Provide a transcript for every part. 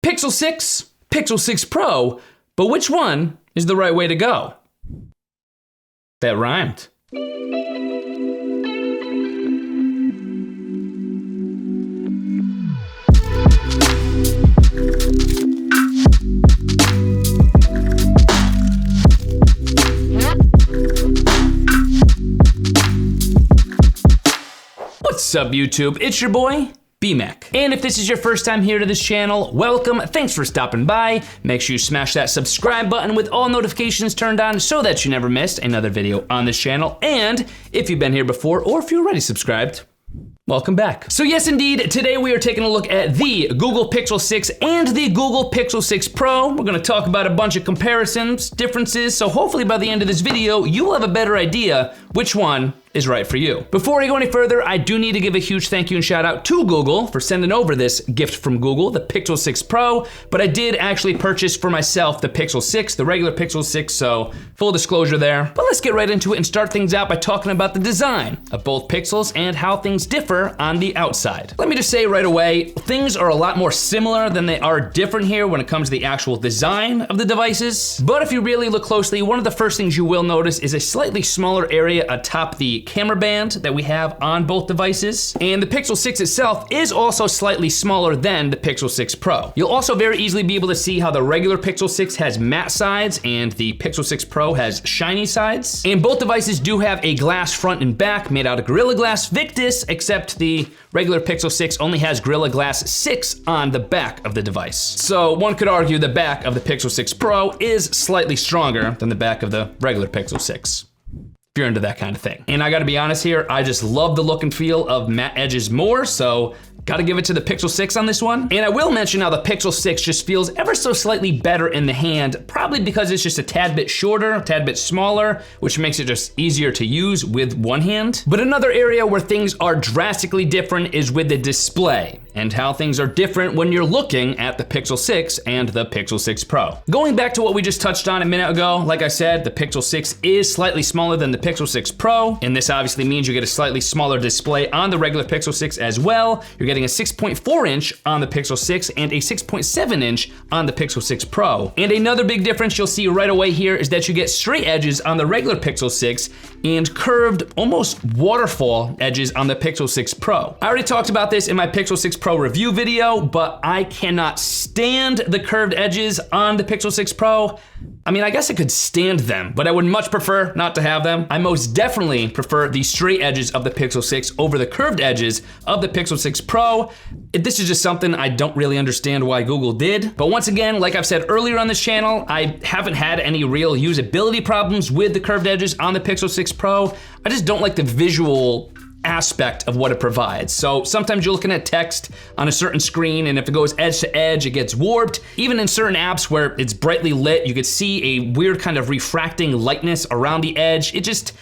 Pixel 6, Pixel 6 Pro, but which one is the right way to go? That rhymed. What's up, YouTube? It's your boy, B-Mac. And if this is your first time here to this channel, welcome, thanks for stopping by. Make sure you smash that subscribe button with all notifications turned on so that you never missed another video on this channel. And if you've been here before, or if you're already subscribed, welcome back. So yes, indeed, today we are taking a look at the Google Pixel 6 and the Google Pixel 6 Pro. We're gonna talk about a bunch of comparisons, differences, so hopefully by the end of this video, you will have a better idea which one is right for you. Before I go any further, I do need to give a huge thank you and shout out to Google for sending over this gift from Google, the Pixel 6 Pro, but I did actually purchase for myself the Pixel 6, the regular Pixel 6, so full disclosure there. But let's get right into it and start things out by talking about the design of both Pixels and how things differ on the outside. Let me just say right away, things are a lot more similar than they are different here when it comes to the actual design of the devices. But if you really look closely, one of the first things you will notice is a slightly smaller area atop the camera band that we have on both devices. And the Pixel 6 itself is also slightly smaller than the Pixel 6 Pro. You'll also very easily be able to see how the regular Pixel 6 has matte sides and the Pixel 6 Pro has shiny sides. And both devices do have a glass front and back made out of Gorilla Glass Victus, except the regular Pixel 6 only has Gorilla Glass 6 on the back of the device. So one could argue the back of the Pixel 6 Pro is slightly stronger than the back of the regular Pixel 6. If you're into that kind of thing. And I gotta be honest here, I just love the look and feel of matte edges more, so gotta give it to the Pixel 6 on this one. And I will mention how the Pixel 6 just feels ever so slightly better in the hand, probably because it's just a tad bit shorter, a tad bit smaller, which makes it just easier to use with one hand. But another area where things are drastically different is with the display, and how things are different when you're looking at the Pixel 6 and the Pixel 6 Pro. Going back to what we just touched on a minute ago, like I said, the Pixel 6 is slightly smaller than the Pixel 6 Pro, and this obviously means you get a slightly smaller display on the regular Pixel 6 as well. You're getting a 6.4 inch on the Pixel 6 and a 6.7 inch on the Pixel 6 Pro. And another big difference you'll see right away here is that you get straight edges on the regular Pixel 6 and curved, almost waterfall edges on the Pixel 6 Pro. I already talked about this in my Pixel 6 Pro review video, but I cannot stand the curved edges on the Pixel 6 Pro. I mean, I guess I could stand them, but I would much prefer not to have them. I most definitely prefer the straight edges of the Pixel 6 over the curved edges of the Pixel 6 Pro. This is just something I don't really understand why Google did. But once again, like I've said earlier on this channel, I haven't had any real usability problems with the curved edges on the Pixel 6 Pro. I just don't like the visual aspect of what it provides. So sometimes you're looking at text on a certain screen, and if it goes edge to edge, it gets warped. Even in certain apps where it's brightly lit, you could see a weird kind of refracting lightness around the edge. It just,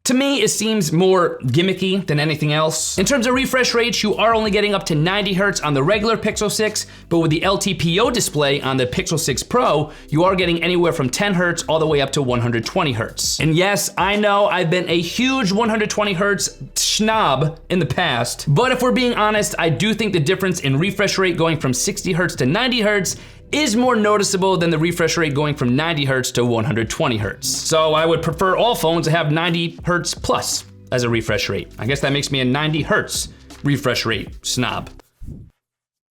to me, it seems more gimmicky than anything else. In terms of refresh rates, you are only getting up to 90 hertz on the regular Pixel 6, but with the LTPO display on the Pixel 6 Pro, you are getting anywhere from 10 hertz all the way up to 120 hertz. And yes, I know I've been a huge 120 hertz schnob in the past, but if we're being honest, I do think the difference in refresh rate going from 60 hertz to 90 hertz is more noticeable than the refresh rate going from 90 hertz to 120 hertz. So I would prefer all phones to have 90 hertz plus as a refresh rate. I guess that makes me a 90 hertz refresh rate snob.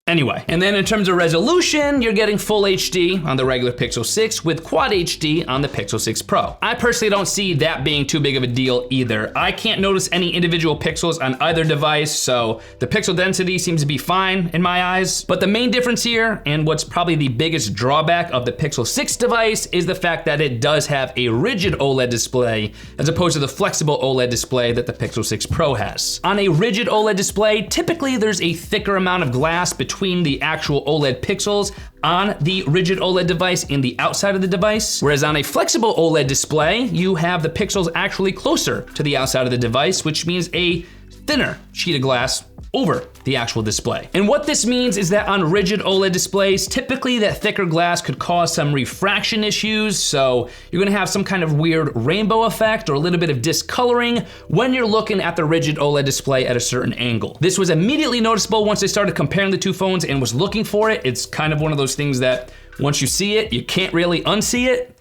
Anyway, and then in terms of resolution, you're getting full HD on the regular Pixel 6 with Quad HD on the Pixel 6 Pro. I personally don't see that being too big of a deal either. I can't notice any individual pixels on either device, so the pixel density seems to be fine in my eyes. But the main difference here, and what's probably the biggest drawback of the Pixel 6 device, is the fact that it does have a rigid OLED display as opposed to the flexible OLED display that the Pixel 6 Pro has. On a rigid OLED display, typically there's a thicker amount of glass between the actual OLED pixels on the rigid OLED device and the outside of the device. Whereas on a flexible OLED display, you have the pixels actually closer to the outside of the device, which means a thinner sheet of glass over the actual display. And what this means is that on rigid OLED displays, typically that thicker glass could cause some refraction issues, so you're gonna have some kind of weird rainbow effect or a little bit of discoloring when you're looking at the rigid OLED display at a certain angle. This was immediately noticeable once I started comparing the two phones and was looking for it. It's kind of one of those things that once you see it, you can't really unsee it.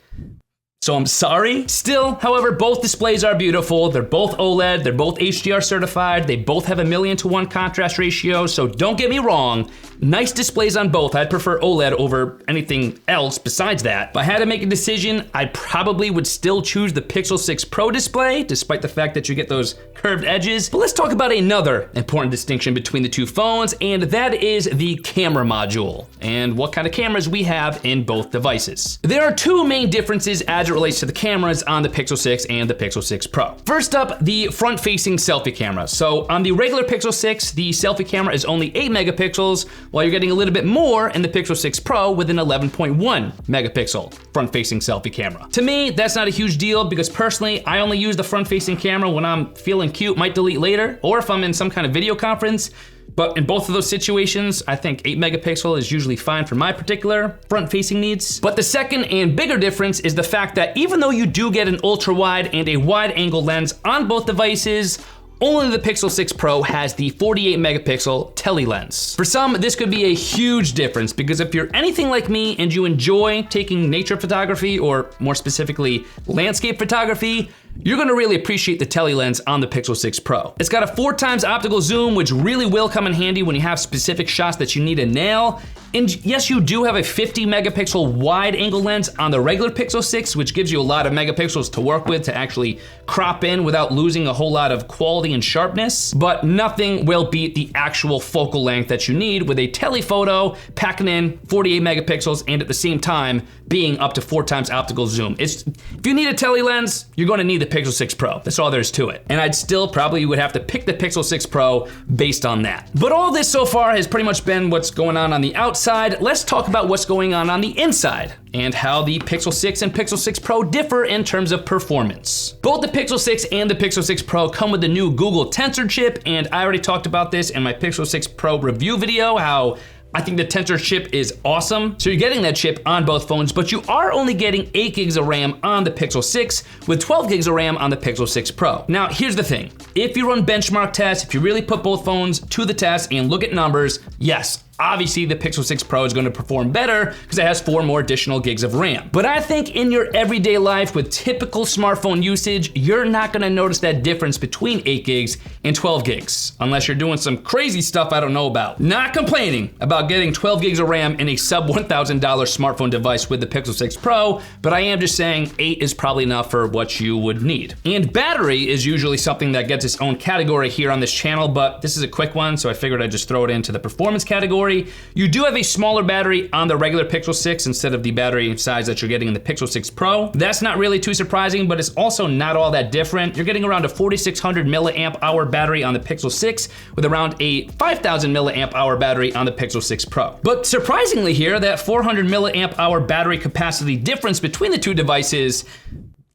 So I'm sorry. Still, however, both displays are beautiful. They're both OLED, they're both HDR certified, they both have a 1:1 contrast ratio, so don't get me wrong, nice displays on both. I'd prefer OLED over anything else besides that. If I had to make a decision, I probably would still choose the Pixel 6 Pro display, despite the fact that you get those curved edges. But let's talk about another important distinction between the two phones, and that is the camera module, and what kind of cameras we have in both devices. There are two main differences as it relates to the cameras on the Pixel 6 and the Pixel 6 Pro. First up, the front-facing selfie camera. So on the regular Pixel 6, the selfie camera is only 8 megapixels, while you're getting a little bit more in the Pixel 6 Pro with an 11.1 megapixel front-facing selfie camera. To me, that's not a huge deal because personally, I only use the front-facing camera when I'm feeling cute, might delete later, or if I'm in some kind of video conference. But in both of those situations, I think 8 megapixel is usually fine for my particular front-facing needs. But the second and bigger difference is the fact that even though you do get an ultra-wide and a wide-angle lens on both devices, only the Pixel 6 Pro has the 48 megapixel tele lens. For some, this could be a huge difference because if you're anything like me and you enjoy taking nature photography, or more specifically, landscape photography, you're gonna really appreciate the tele lens on the Pixel 6 Pro. It's got a 4x optical zoom, which really will come in handy when you have specific shots that you need to nail. And yes, you do have a 50 megapixel wide angle lens on the regular Pixel 6, which gives you a lot of megapixels to work with to actually crop in without losing a whole lot of quality and sharpness. But nothing will beat the actual focal length that you need with a telephoto packing in 48 megapixels and at the same time being up to 4x optical zoom. If you need a tele lens, you're gonna need the Pixel 6 Pro. That's all there is to it. And I'd still probably would have to pick the Pixel 6 Pro based on that. But all this so far has pretty much been what's going on the outside. Let's talk about what's going on the inside and how the Pixel 6 and Pixel 6 Pro differ in terms of performance. Both the Pixel 6 and the Pixel 6 Pro come with the new Google Tensor chip, and I already talked about this in my Pixel 6 Pro review video, how I think the Tensor chip is awesome. So you're getting that chip on both phones, but you are only getting 8 gigs of RAM on the Pixel 6 with 12 gigs of RAM on the Pixel 6 Pro. Now, here's the thing. If you run benchmark tests, if you really put both phones to the test and look at numbers, yes, obviously the Pixel 6 Pro is gonna perform better because it has 4 more additional gigs of RAM. But I think in your everyday life with typical smartphone usage, you're not gonna notice that difference between 8 gigs and 12 gigs, unless you're doing some crazy stuff I don't know about. Not complaining about getting 12 gigs of RAM in a sub $1,000 smartphone device with the Pixel 6 Pro, but I am just saying 8 is probably enough for what you would need. And battery is usually something that gets its own category here on this channel, but this is a quick one, so I figured I'd just throw it into the performance category. You do have a smaller battery on the regular Pixel 6 instead of the battery size that you're getting in the Pixel 6 Pro. That's not really too surprising, but it's also not all that different. You're getting around a 4,600 milliamp hour battery on the Pixel 6 with around a 5,000 milliamp hour battery on the Pixel 6 Pro. But surprisingly here, that 400 milliamp hour battery capacity difference between the two devices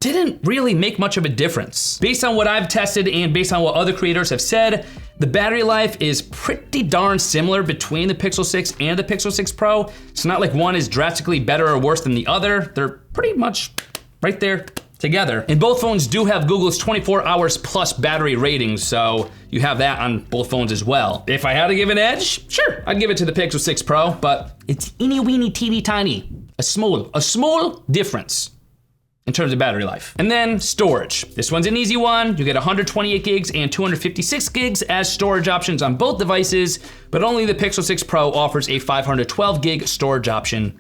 didn't really make much of a difference. Based on what I've tested and based on what other creators have said, the battery life is pretty darn similar between the Pixel 6 and the Pixel 6 Pro. It's not like one is drastically better or worse than the other. They're pretty much right there together. And both phones do have Google's 24 hours plus battery rating, so you have that on both phones as well. If I had to give an edge, sure, I'd give it to the Pixel 6 Pro, but it's teeny weeny teeny tiny. A small difference in terms of battery life. And then storage. This one's an easy one. You get 128 gigs and 256 gigs as storage options on both devices, but only the Pixel 6 Pro offers a 512 gig storage option.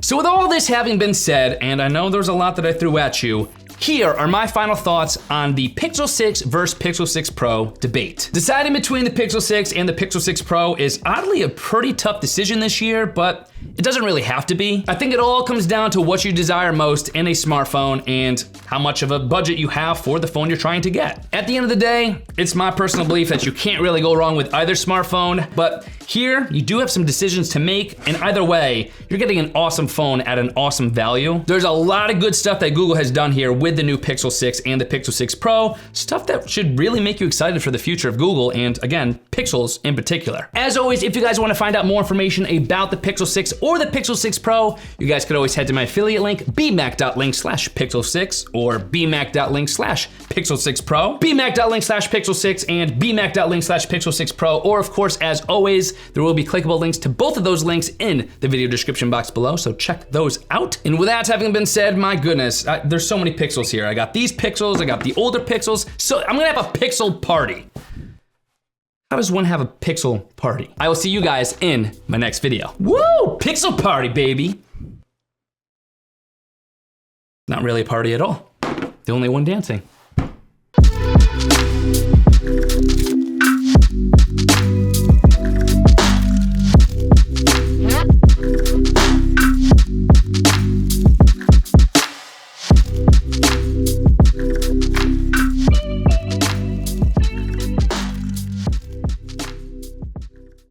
So with all this having been said, and I know there's a lot that I threw at you, here are my final thoughts on the Pixel 6 versus Pixel 6 Pro debate. Deciding between the Pixel 6 and the Pixel 6 Pro is oddly a pretty tough decision this year, but it doesn't really have to be. I think it all comes down to what you desire most in a smartphone and how much of a budget you have for the phone you're trying to get. At the end of the day, it's my personal belief that you can't really go wrong with either smartphone, but Here, you do have some decisions to make, and either way, you're getting an awesome phone at an awesome value. There's a lot of good stuff that Google has done here with the new Pixel 6 and the Pixel 6 Pro, stuff that should really make you excited for the future of Google, and again, Pixels in particular. As always, if you guys wanna find out more information about the Pixel 6 or the Pixel 6 Pro, you guys could always head to my affiliate link, bmac.link/pixel6 or bmac.link/pixel6pro, bmac.link/pixel6 and bmac.link/pixel6 Pro, or of course, as always, there will be clickable links to both of those links in the video description box below, so check those out. And with that having been said, my goodness, there's so many Pixels here. I got these Pixels, I got the older Pixels, so I'm gonna have a Pixel party. How does one have a Pixel party? I will see you guys in my next video. Woo! Pixel party, baby! Not really a party at all. The only one dancing.